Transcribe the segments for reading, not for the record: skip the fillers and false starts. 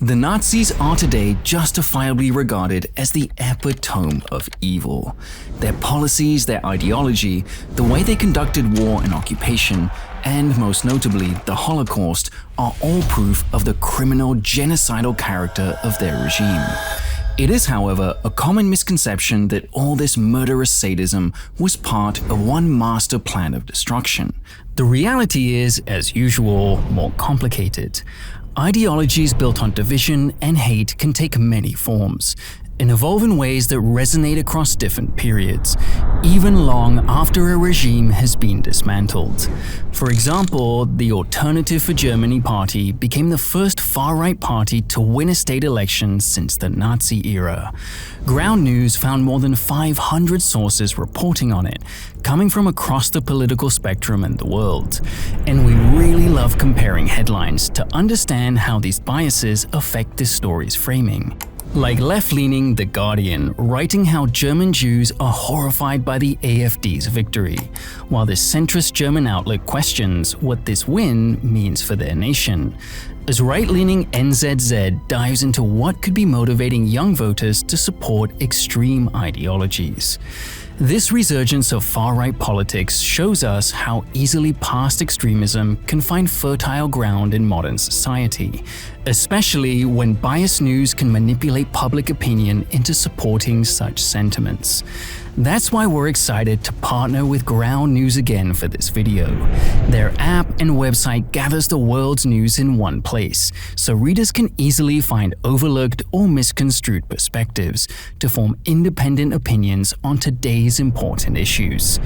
The Nazis are today justifiably regarded as the epitome of evil. Their policies, their ideology, the way they conducted war and occupation, and most notably the Holocaust, are all proof of the criminal, genocidal character of their regime. It is, however, a common misconception that all this murderous sadism was part of one master plan of destruction. The reality is, as usual, more complicated. Ideologies built on division and hate can take many forms and evolve in ways that resonate across different periods, even long after a regime has been dismantled. For example, the Alternative for Germany party became the first far-right party to win a state election since the Nazi era. Ground News found more than 500 sources reporting on it, coming from across the political spectrum and the world. And we really love comparing headlines to understand how these biases affect this story's framing. Like left-leaning The Guardian, writing how German Jews are horrified by the AfD's victory, while the centrist German outlet questions what this win means for their nation. As right-leaning NZZ dives into what could be motivating young voters to support extreme ideologies. This resurgence of far-right politics shows us how easily past extremism can find fertile ground in modern society, especially when biased news can manipulate public opinion into supporting such sentiments. That's why we're excited to partner with Ground News again for this video. Their app and website gathers the world's news in one place, so readers can easily find overlooked or misconstrued perspectives to form independent opinions on today's important issues.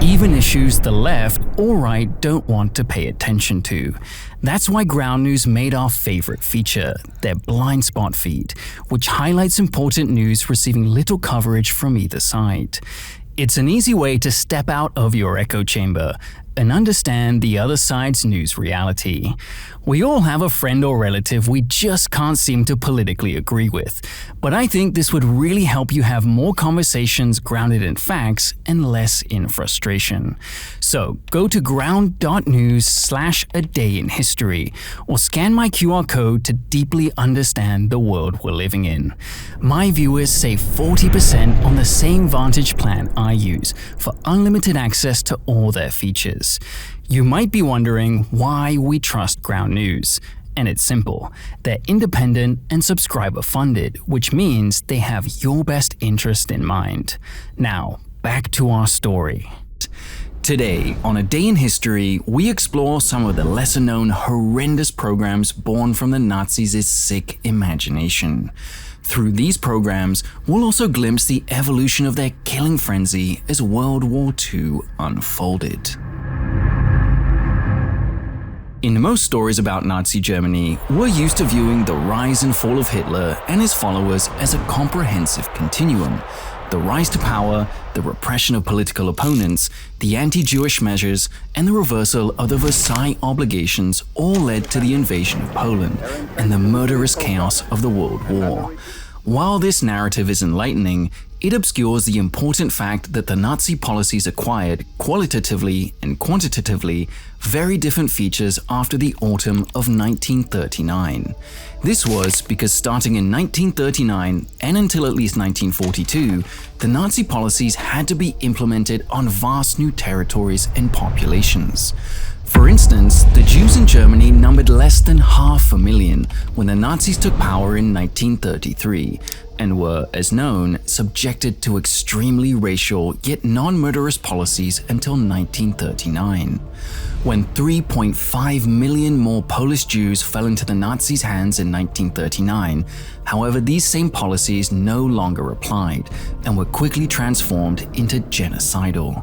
Even issues the left or right don't want to pay attention to. That's why Ground News made our favorite feature, their blind spot feed, which highlights important news receiving little coverage from either side. It's an easy way to step out of your echo chamber and understand the other side's news reality. We all have a friend or relative we just can't seem to politically agree with, but I think this would really help you have more conversations grounded in facts and less in frustration. So go to ground.news/a-day-in-history or scan my QR code to deeply understand the world we're living in. My viewers save 40% on the same Vantage plan I use for unlimited access to all their features. You might be wondering why we trust Ground News, and it's simple. They're independent and subscriber funded, which means they have your best interest in mind. Now, back to our story. Today, on A Day in History, we explore some of the lesser-known horrendous programs born from the Nazis' sick imagination. Through these programs, we'll also glimpse the evolution of their killing frenzy as World War II unfolded. In most stories about Nazi Germany, we're used to viewing the rise and fall of Hitler and his followers as a comprehensive continuum. The rise to power, the repression of political opponents, the anti-Jewish measures, and the reversal of the Versailles obligations all led to the invasion of Poland and the murderous chaos of the World War. While this narrative is enlightening, it obscures the important fact that the Nazi policies acquired, qualitatively and quantitatively, very different features after the autumn of 1939. This was because starting in 1939 and until at least 1942, the Nazi policies had to be implemented on vast new territories and populations. For instance, the Jews in Germany numbered less than 500,000 when the Nazis took power in 1933 and were, as known, subjected to extremely racial yet non-murderous policies until 1939. When 3.5 million more Polish Jews fell into the Nazis' hands in 1939, however, these same policies no longer applied and were quickly transformed into genocidal.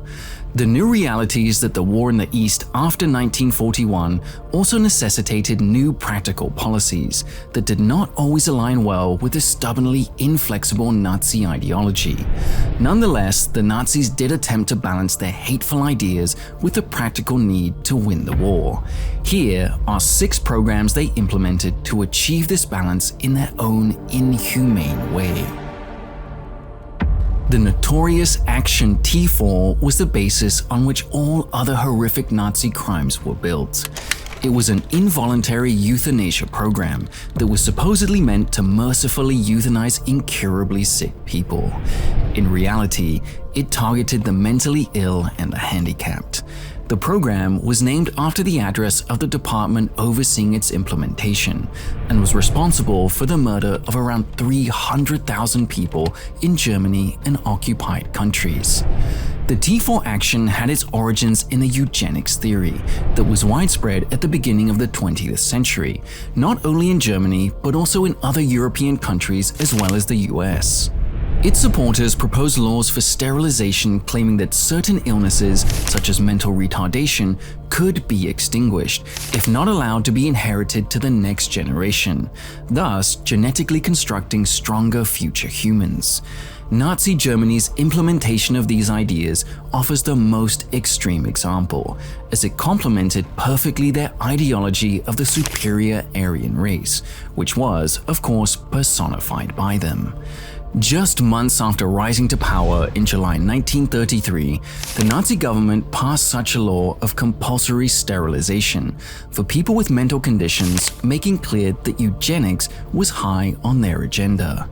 The new realities that the war in the East after 1941 also necessitated new practical policies that did not always align well with the stubbornly inflexible Nazi ideology. Nonetheless, the Nazis did attempt to balance their hateful ideas with the practical need to win the war. Here are 6 programs they implemented to achieve this balance in their own inhumane way. The notorious Action T4 was the basis on which all other horrific Nazi crimes were built. It was an involuntary euthanasia program that was supposedly meant to mercifully euthanize incurably sick people. In reality, it targeted the mentally ill and the handicapped. The program was named after the address of the department overseeing its implementation and was responsible for the murder of around 300,000 people in Germany and occupied countries. The T4 action had its origins in the eugenics theory that was widespread at the beginning of the 20th century, not only in Germany but also in other European countries as well as the US. Its supporters proposed laws for sterilization claiming that certain illnesses, such as mental retardation, could be extinguished if not allowed to be inherited to the next generation, thus genetically constructing stronger future humans. Nazi Germany's implementation of these ideas offers the most extreme example, as it complemented perfectly their ideology of the superior Aryan race, which was, of course, personified by them. Just months after rising to power in July 1933, the Nazi government passed such a law of compulsory sterilization for people with mental conditions, making clear that eugenics was high on their agenda.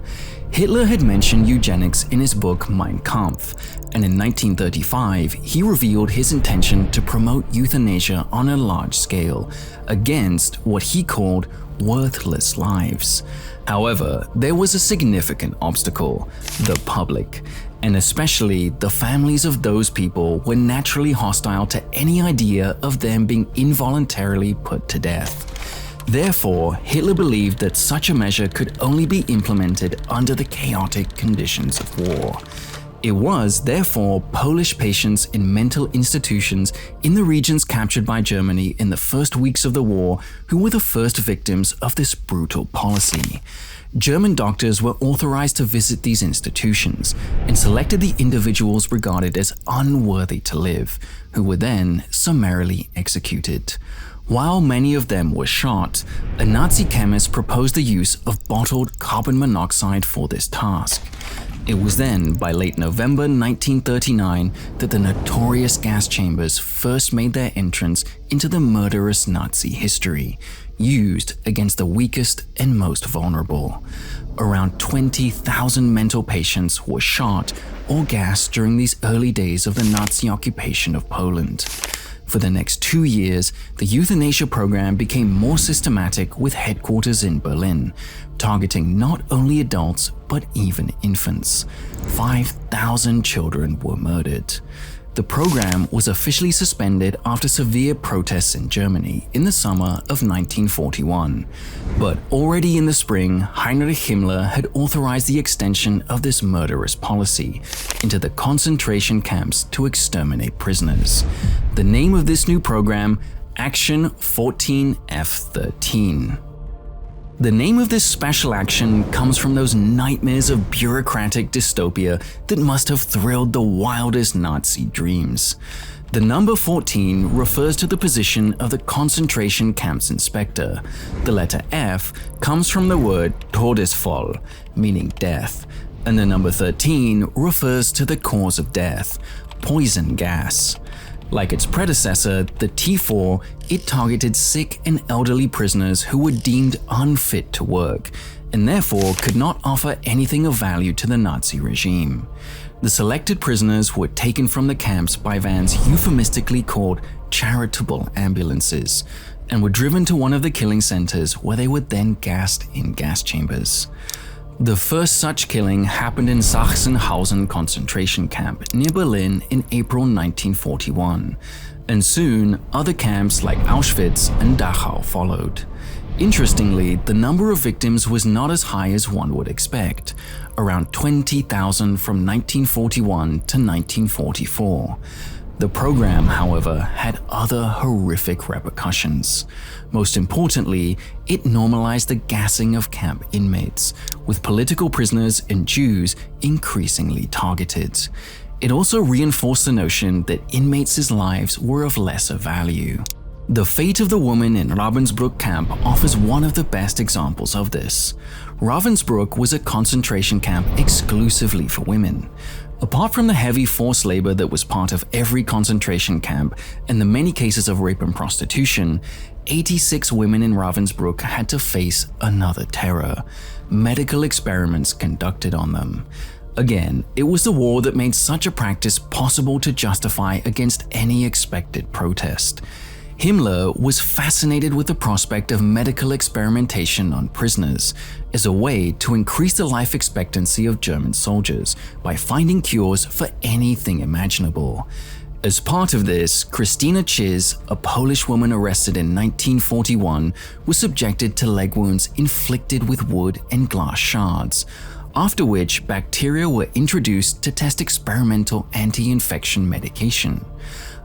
Hitler had mentioned eugenics in his book Mein Kampf, and in 1935 he revealed his intention to promote euthanasia on a large scale, against what he called worthless lives. However, there was a significant obstacle: the public, and especially the families of those people were naturally hostile to any idea of them being involuntarily put to death. Therefore, Hitler believed that such a measure could only be implemented under the chaotic conditions of war. It was, therefore, Polish patients in mental institutions in the regions captured by Germany in the first weeks of the war who were the first victims of this brutal policy. German doctors were authorized to visit these institutions and selected the individuals regarded as unworthy to live, who were then summarily executed. While many of them were shot, a Nazi chemist proposed the use of bottled carbon monoxide for this task. It was then, by late November 1939, that the notorious gas chambers first made their entrance into the murderous Nazi history, used against the weakest and most vulnerable. Around 20,000 mental patients were shot or gassed during these early days of the Nazi occupation of Poland. For the next 2 years, the euthanasia program became more systematic with headquarters in Berlin, targeting not only adults but even infants. 5,000 children were murdered. The program was officially suspended after severe protests in Germany in the summer of 1941. But already in the spring, Heinrich Himmler had authorized the extension of this murderous policy into the concentration camps to exterminate prisoners. The name of this new program, Action 14F13. The name of this special action comes from those nightmares of bureaucratic dystopia that must have thrilled the wildest Nazi dreams. The number 14 refers to the position of the concentration camp's inspector. The letter F comes from the word Todesfall, meaning death, and the number 13 refers to the cause of death, poison gas. Like its predecessor, the T4, it targeted sick and elderly prisoners who were deemed unfit to work, and therefore could not offer anything of value to the Nazi regime. The selected prisoners were taken from the camps by vans euphemistically called charitable ambulances, and were driven to one of the killing centers where they were then gassed in gas chambers. The first such killing happened in Sachsenhausen concentration camp near Berlin in April 1941, and soon other camps like Auschwitz and Dachau followed. Interestingly, the number of victims was not as high as one would expect, around 20,000 from 1941 to 1944. The program, however, had other horrific repercussions. Most importantly, it normalized the gassing of camp inmates, with political prisoners and Jews increasingly targeted. It also reinforced the notion that inmates' lives were of lesser value. The fate of the woman in Ravensbrück camp offers one of the best examples of this. Ravensbrück was a concentration camp exclusively for women. Apart from the heavy forced labor that was part of every concentration camp and the many cases of rape and prostitution, 86 women in Ravensbrück had to face another terror: medical experiments conducted on them. Again, it was the war that made such a practice possible to justify against any expected protest. Himmler was fascinated with the prospect of medical experimentation on prisoners as a way to increase the life expectancy of German soldiers by finding cures for anything imaginable. As part of this, Christina Chiz, a Polish woman arrested in 1941, was subjected to leg wounds inflicted with wood and glass shards, after which bacteria were introduced to test experimental anti-infection medication.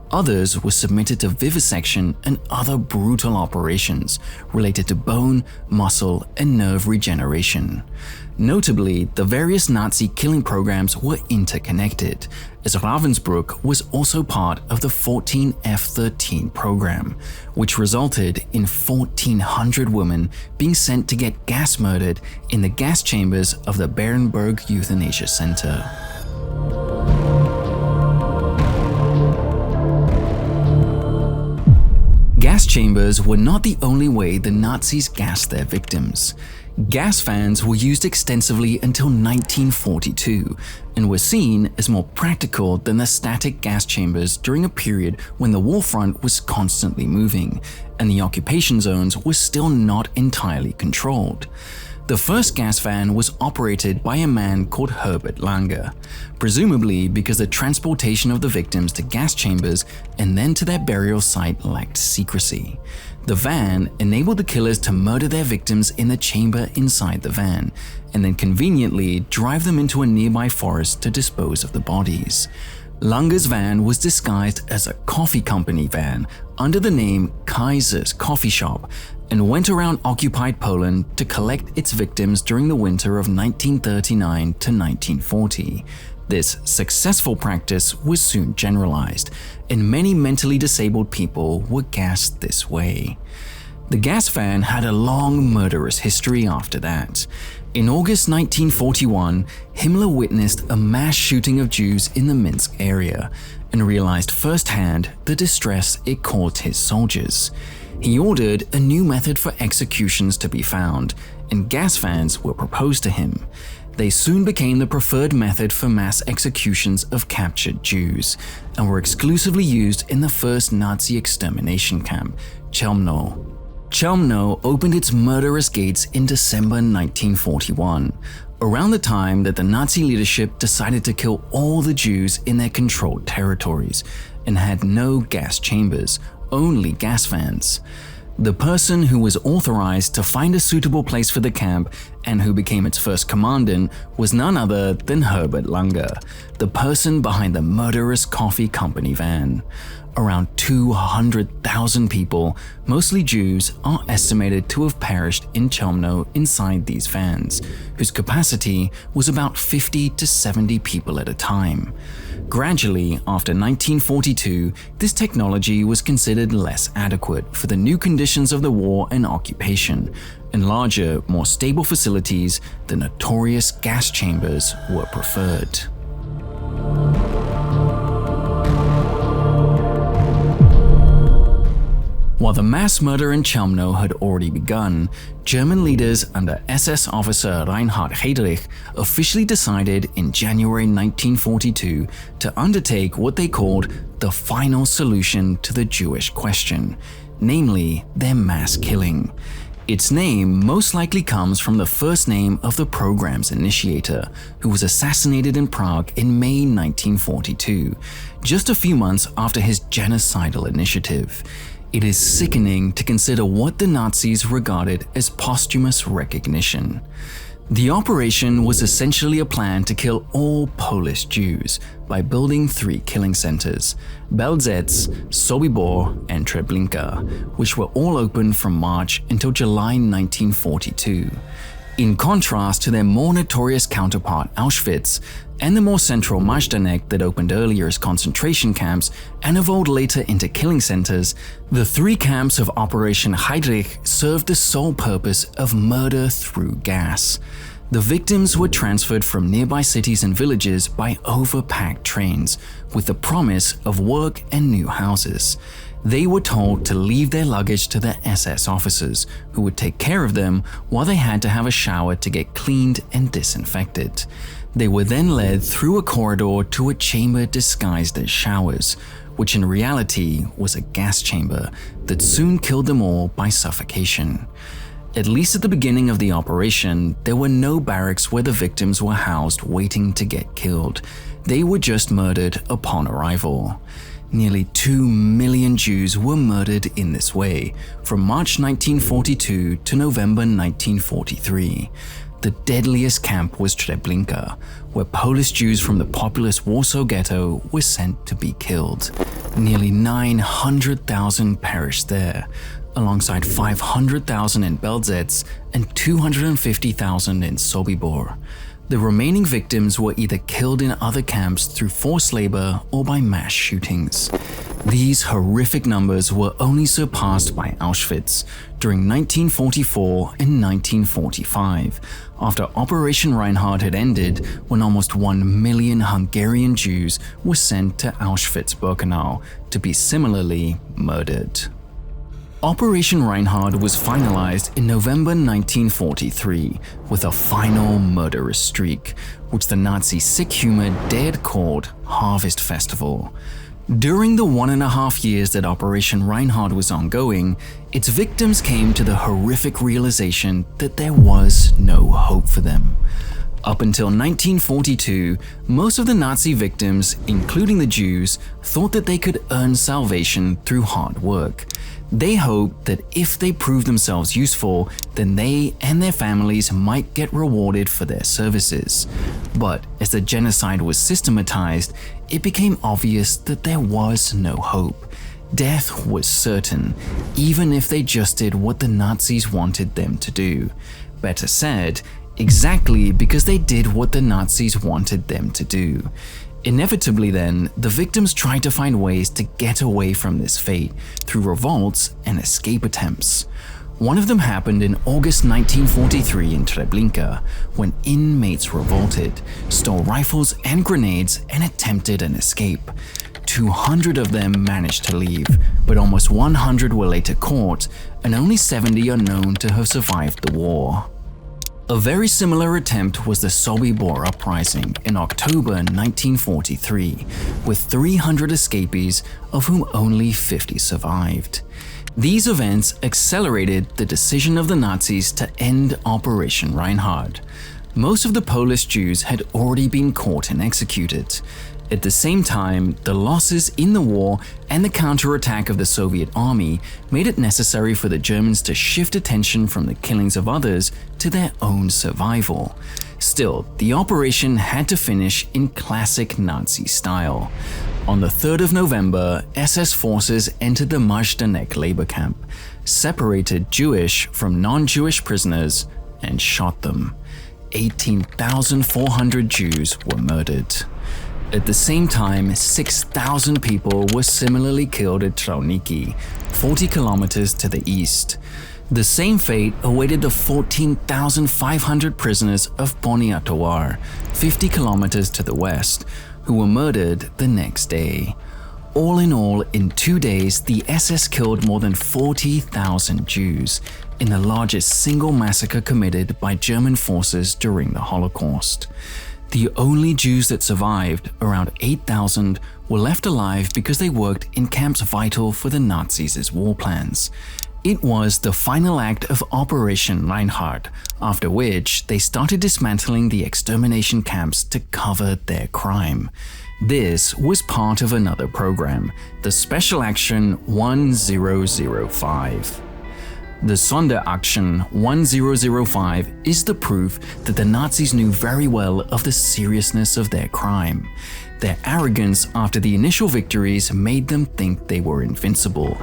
Others were submitted to vivisection and other brutal operations related to bone, muscle, and nerve regeneration. Notably, the various Nazi killing programs were interconnected, as Ravensbrück was also part of the 14 F-13 program, which resulted in 1,400 women being sent to get gas murdered in the gas chambers of the Berenberg Euthanasia Center. Gas chambers were not the only way the Nazis gassed their victims. Gas fans were used extensively until 1942 and were seen as more practical than the static gas chambers during a period when the war front was constantly moving and the occupation zones were still not entirely controlled. The first gas van was operated by a man called Herbert Lange, presumably because the transportation of the victims to gas chambers and then to their burial site lacked secrecy. The van enabled the killers to murder their victims in the chamber inside the van, and then conveniently drive them into a nearby forest to dispose of the bodies. Lange's van was disguised as a coffee company van under the name Kaiser's Coffee Shop and went around occupied Poland to collect its victims during the winter of 1939 to 1940. This successful practice was soon generalized, and many mentally disabled people were gassed this way. The gas van had a long murderous history after that. In August 1941, Himmler witnessed a mass shooting of Jews in the Minsk area and realized firsthand the distress it caused his soldiers. He ordered a new method for executions to be found, and gas vans were proposed to him. They soon became the preferred method for mass executions of captured Jews, and were exclusively used in the first Nazi extermination camp, Chelmno. Chelmno opened its murderous gates in December 1941, around the time that the Nazi leadership decided to kill all the Jews in their controlled territories, and had no gas chambers, only gas vans. The person who was authorized to find a suitable place for the camp and who became its first commandant was none other than Herbert Lange, the person behind the murderous coffee company van. Around 200,000 people, mostly Jews, are estimated to have perished in Chelmno inside these vans, whose capacity was about 50 to 70 people at a time. Gradually, after 1942, this technology was considered less adequate for the new conditions of the war and occupation, and larger, more stable facilities, the notorious gas chambers, were preferred. While the mass murder in Chelmno had already begun, German leaders under SS officer Reinhard Heydrich officially decided in January 1942 to undertake what they called the final solution to the Jewish question, namely their mass killing. Its name most likely comes from the first name of the program's initiator, who was assassinated in Prague in May 1942, just a few months after his genocidal initiative. It is sickening to consider what the Nazis regarded as posthumous recognition. The operation was essentially a plan to kill all Polish Jews by building 3 killing centers: Belzec, Sobibor, and Treblinka, which were all open from March until July 1942. In contrast to their more notorious counterpart Auschwitz, and the more central Majdanek that opened earlier as concentration camps and evolved later into killing centers, the 3 camps of Operation Heydrich served the sole purpose of murder through gas. The victims were transferred from nearby cities and villages by overpacked trains, with the promise of work and new houses. They were told to leave their luggage to the SS officers, who would take care of them while they had to have a shower to get cleaned and disinfected. They were then led through a corridor to a chamber disguised as showers, which in reality was a gas chamber that soon killed them all by suffocation. At least at the beginning of the operation, there were no barracks where the victims were housed waiting to get killed. They were just murdered upon arrival. Nearly 2 million Jews were murdered in this way, from March 1942 to November 1943. The deadliest camp was Treblinka, where Polish Jews from the populous Warsaw Ghetto were sent to be killed. Nearly 900,000 perished there, alongside 500,000 in Belzec and 250,000 in Sobibor. The remaining victims were either killed in other camps through forced labor or by mass shootings. These horrific numbers were only surpassed by Auschwitz during 1944 and 1945, after Operation Reinhard had ended, when almost 1 million Hungarian Jews were sent to Auschwitz-Birkenau to be similarly murdered. Operation Reinhard was finalized in November 1943 with a final murderous streak, which the Nazi sick humor dared called Harvest Festival. During the 1.5 years that Operation Reinhard was ongoing, its victims came to the horrific realization that there was no hope for them. Up until 1942, most of the Nazi victims, including the Jews, thought that they could earn salvation through hard work. They hoped that if they proved themselves useful, then they and their families might get rewarded for their services. But as the genocide was systematized, it became obvious that there was no hope. Death was certain, even if they just did what the Nazis wanted them to do. Better said, exactly because they did what the Nazis wanted them to do. Inevitably then, the victims tried to find ways to get away from this fate through revolts and escape attempts. One of them happened in August 1943 in Treblinka, when inmates revolted, stole rifles and grenades, and attempted an escape. 200 of them managed to leave, but almost 100 were later caught, and only 70 are known to have survived the war. A very similar attempt was the Sobibor uprising in October 1943, with 300 escapees, of whom only 50 survived. These events accelerated the decision of the Nazis to end Operation Reinhard. Most of the Polish Jews had already been caught and executed. At the same time, the losses in the war and the counterattack of the Soviet army made it necessary for the Germans to shift attention from the killings of others to their own survival. Still, the operation had to finish in classic Nazi style. On the 3rd of November, SS forces entered the Majdanek labor camp, separated Jewish from non-Jewish prisoners, and shot them. 18,400 Jews were murdered. At the same time, 6,000 people were similarly killed at Trauniki, 40 kilometers to the east. The same fate awaited the 14,500 prisoners of Poniatowar, 50 kilometers to the west, who were murdered the next day. All in all, in 2 days, the SS killed more than 40,000 Jews, in the largest single massacre committed by German forces during the Holocaust. The only Jews that survived, around 8,000, were left alive because they worked in camps vital for the Nazis' war plans. It was the final act of Operation Reinhard, after which they started dismantling the extermination camps to cover their crime. This was part of another program, the Special Action 1005. The Sonderaktion 1005 is the proof that the Nazis knew very well of the seriousness of their crime. Their arrogance after the initial victories made them think they were invincible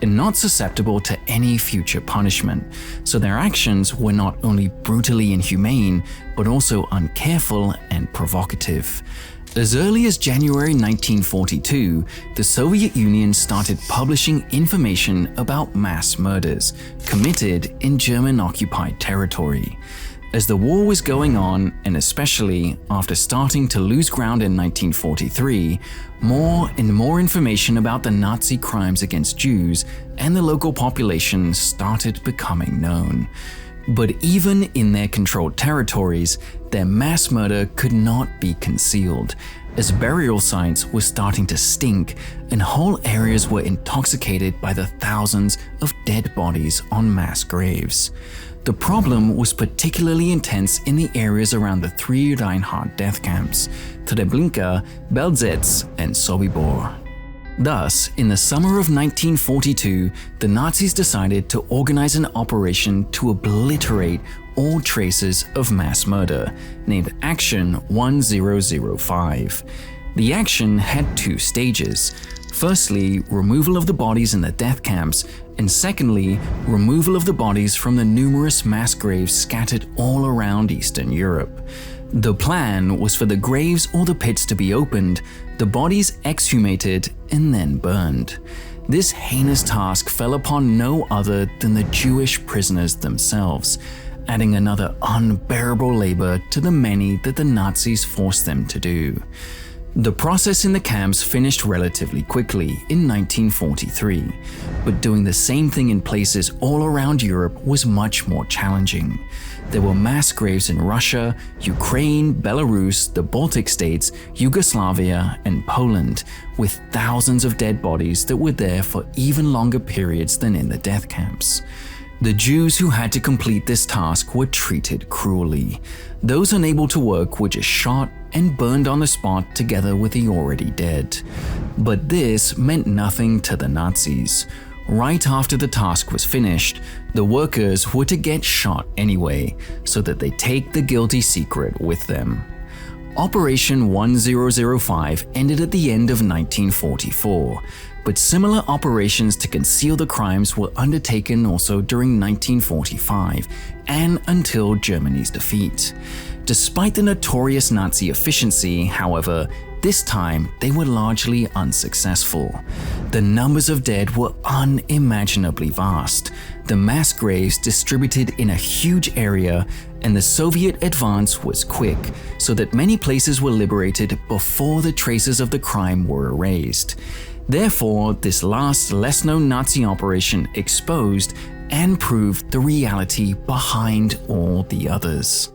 and not susceptible to any future punishment, so their actions were not only brutally inhumane, but also uncareful and provocative. As early as January 1942, the Soviet Union started publishing information about mass murders committed in German-occupied territory. As the war was going on, and especially after starting to lose ground in 1943, more and more information about the Nazi crimes against Jews and the local population started becoming known. But even in their controlled territories, their mass murder could not be concealed, as burial sites were starting to stink and whole areas were intoxicated by the thousands of dead bodies on mass graves. The problem was particularly intense in the areas around the three Reinhard death camps, Treblinka, Belzec, and Sobibor. Thus, in the summer of 1942, the Nazis decided to organize an operation to obliterate all traces of mass murder, named Action 1005. The action had two stages. Firstly, removal of the bodies in the death camps, and secondly, removal of the bodies from the numerous mass graves scattered all around Eastern Europe. The plan was for the graves or the pits to be opened, the bodies exhumated, and then burned. This heinous task fell upon no other than the Jewish prisoners themselves, adding another unbearable labor to the many that the Nazis forced them to do. The process in the camps finished relatively quickly in 1943, but doing the same thing in places all around Europe was much more challenging. There were mass graves in Russia, Ukraine, Belarus, the Baltic states, Yugoslavia, and Poland, with thousands of dead bodies that were there for even longer periods than in the death camps. The Jews who had to complete this task were treated cruelly. Those unable to work were just shot and burned on the spot together with the already dead. But this meant nothing to the Nazis. Right after the task was finished, the workers were to get shot anyway, so that they take the guilty secret with them. Operation 1005 ended at the end of 1944, but similar operations to conceal the crimes were undertaken also during 1945 and until Germany's defeat. Despite the notorious Nazi efficiency, however, this time they were largely unsuccessful. The numbers of dead were unimaginably vast, the mass graves distributed in a huge area, and the Soviet advance was quick, so that many places were liberated before the traces of the crime were erased. Therefore, this last, less-known Nazi operation exposed and proved the reality behind all the others.